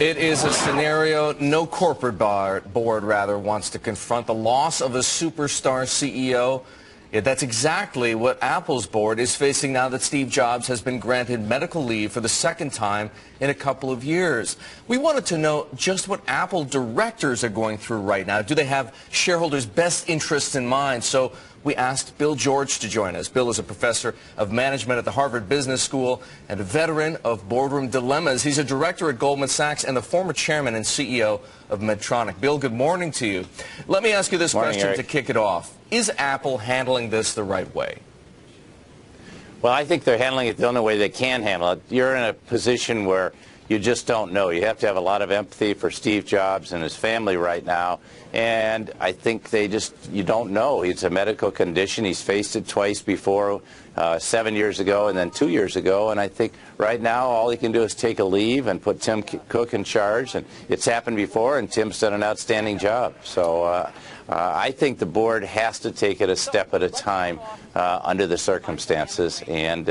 It is a scenario no corporate board wants to confront, the loss of a superstar CEO. Yeah, that's exactly what Apple's board is facing now that Steve Jobs has been granted medical leave for the second time in a couple of years. We wanted to know just what Apple directors are going through right now. Do they have shareholders' best interests in mind? So we asked Bill George to join us. Bill is a professor of management at the Harvard Business School and a veteran of boardroom dilemmas. He's a director at Goldman Sachs and the former chairman and CEO of Medtronic. Bill, good morning to you. Let me ask you this question, Eric, to kick it off. Is Apple handling this the right way? Well, I think they're handling it the only way they can handle it. You're in a position where you just don't know. You have to have a lot of empathy for Steve Jobs and his family right now. And I think you don't know. It's a medical condition. He's faced it twice before, 7 years ago and then 2 years ago. And I think right now all he can do is take a leave and put Tim Cook in charge. And it's happened before, and Tim's done an outstanding job. So I think the board has to take it a step at a time under the circumstances. And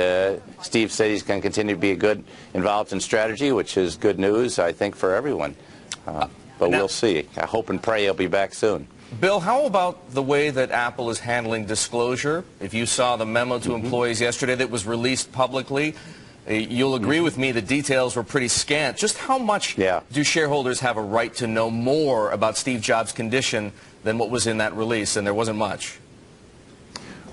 Steve said he's going to continue to be involved in strategy, which is good news, I think, for everyone. But we'll see. I hope and pray he'll be back soon. Bill, how about the way that Apple is handling disclosure? If you saw the memo to employees yesterday that was released publicly, you'll agree with me the details were pretty scant. Just how much do shareholders have a right to know more about Steve Jobs' condition than what was in that release? And there wasn't much.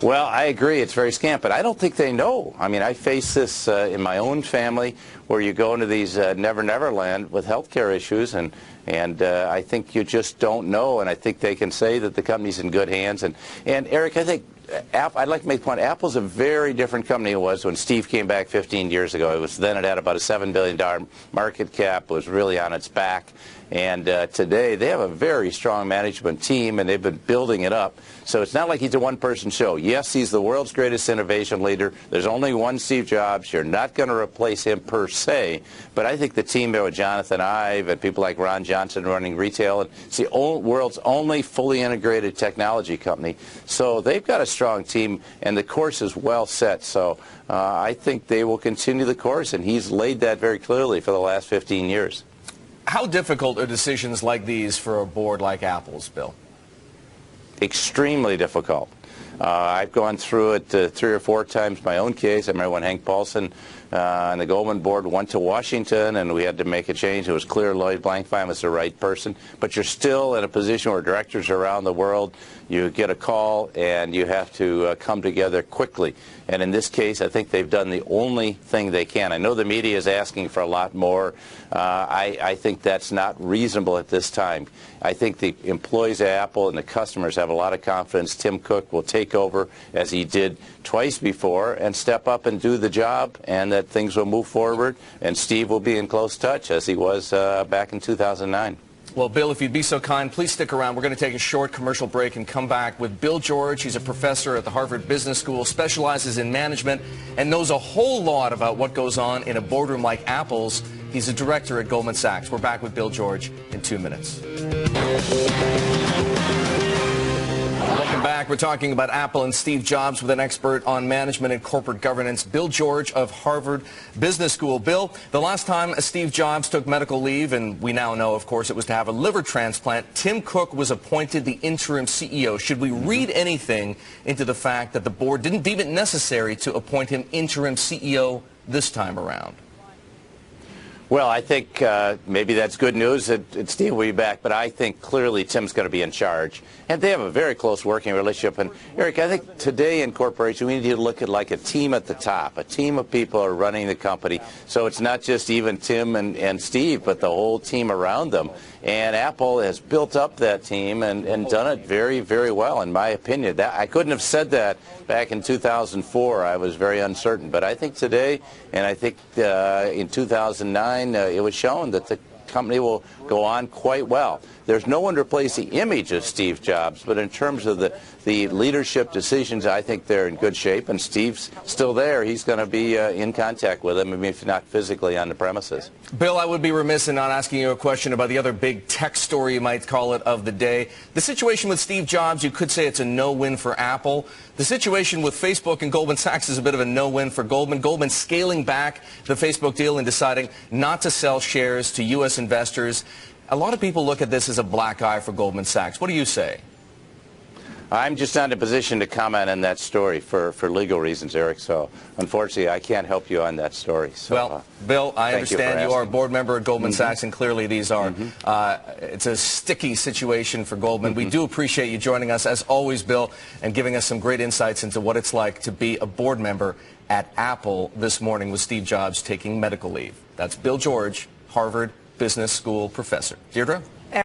Well, I agree. It's very scant, but I don't think they know. I mean, I face this in my own family, where you go into these never land with healthcare issues, and I think you just don't know. And I think they can say that the company's in good hands. And Eric, I think I'd like to make the point, Apple's a very different company it was when Steve came back 15 years ago. It had about a $7 billion market cap, was really on its back. And today they have a very strong management team, and they've been building it up. So it's not like he's a one-person show. Yes, he's the world's greatest innovation leader. There's only one Steve Jobs. You're not going to replace him per se. But I think the team there with Jonathan Ive and people like Ron Johnson running retail, and it's the world's only fully integrated technology company. So they've got a strong team, and the course is well set. So I think they will continue the course, and he's laid that very clearly for the last 15 years. How difficult are decisions like these for a board like Apple's, Bill? Extremely difficult. I've gone through it 3 or 4 times. My own case, I remember when Hank Paulson and the Goldman board went to Washington, and we had to make a change. It was clear Lloyd Blankfein was the right person, but you're still in a position where directors around the world, you get a call and you have to come together quickly. And in this case, I think they've done the only thing they can. I know the media is asking for a lot more. I think that's not reasonable at this time. I think the employees at Apple and the customers have a lot of confidence Tim Cook will take over, as he did twice before, and step up and do the job, and that things will move forward, and Steve will be in close touch as he was back in 2009. Well, Bill, if you'd be so kind, please stick around. We're going to take a short commercial break and come back with Bill George. He's a professor at the Harvard Business School, specializes in management, and knows a whole lot about what goes on in a boardroom like Apple's. He's a director at Goldman Sachs. We're back with Bill George in 2 minutes. Welcome back. We're talking about Apple and Steve Jobs with an expert on management and corporate governance, Bill George of Harvard Business School. Bill, the last time Steve Jobs took medical leave, and we now know, of course, it was to have a liver transplant, Tim Cook was appointed the interim CEO. Should we read anything into the fact that the board didn't deem it necessary to appoint him interim CEO this time around? Well, I think maybe that's good news that Steve will be back, but I think clearly Tim's going to be in charge. And they have a very close working relationship. And, Eric, I think today in corporation we need to look at like a team at the top. A team of people are running the company. So it's not just even Tim and Steve, but the whole team around them. And Apple has built up that team and done it very, very well, in my opinion. I couldn't have said that back in 2004. I was very uncertain. But I think today, and I think in 2009, it was shown that the company will go on quite well. There's no one to replace the image of Steve Jobs, but in terms of the leadership decisions, I think they're in good shape, and Steve's still there. He's going to be in contact with him, if not physically on the premises. Bill, I would be remiss in not asking you a question about the other big tech story, you might call it, of the day. The situation with Steve Jobs, you could say it's a no-win for Apple. The situation with Facebook and Goldman Sachs is a bit of a no-win for Goldman. Goldman scaling back the Facebook deal and deciding not to sell shares to U.S. investors. A lot of people look at this as a black eye for Goldman Sachs. What do you say? I'm just not in a position to comment on that story for legal reasons, Eric. So, unfortunately, I can't help you on that story. So, well, Bill, I understand you are a board member at Goldman Sachs, and clearly these are, it's a sticky situation for Goldman. We do appreciate you joining us, as always, Bill, and giving us some great insights into what it's like to be a board member at Apple this morning with Steve Jobs taking medical leave. That's Bill George, Harvard Business School professor. Deirdre?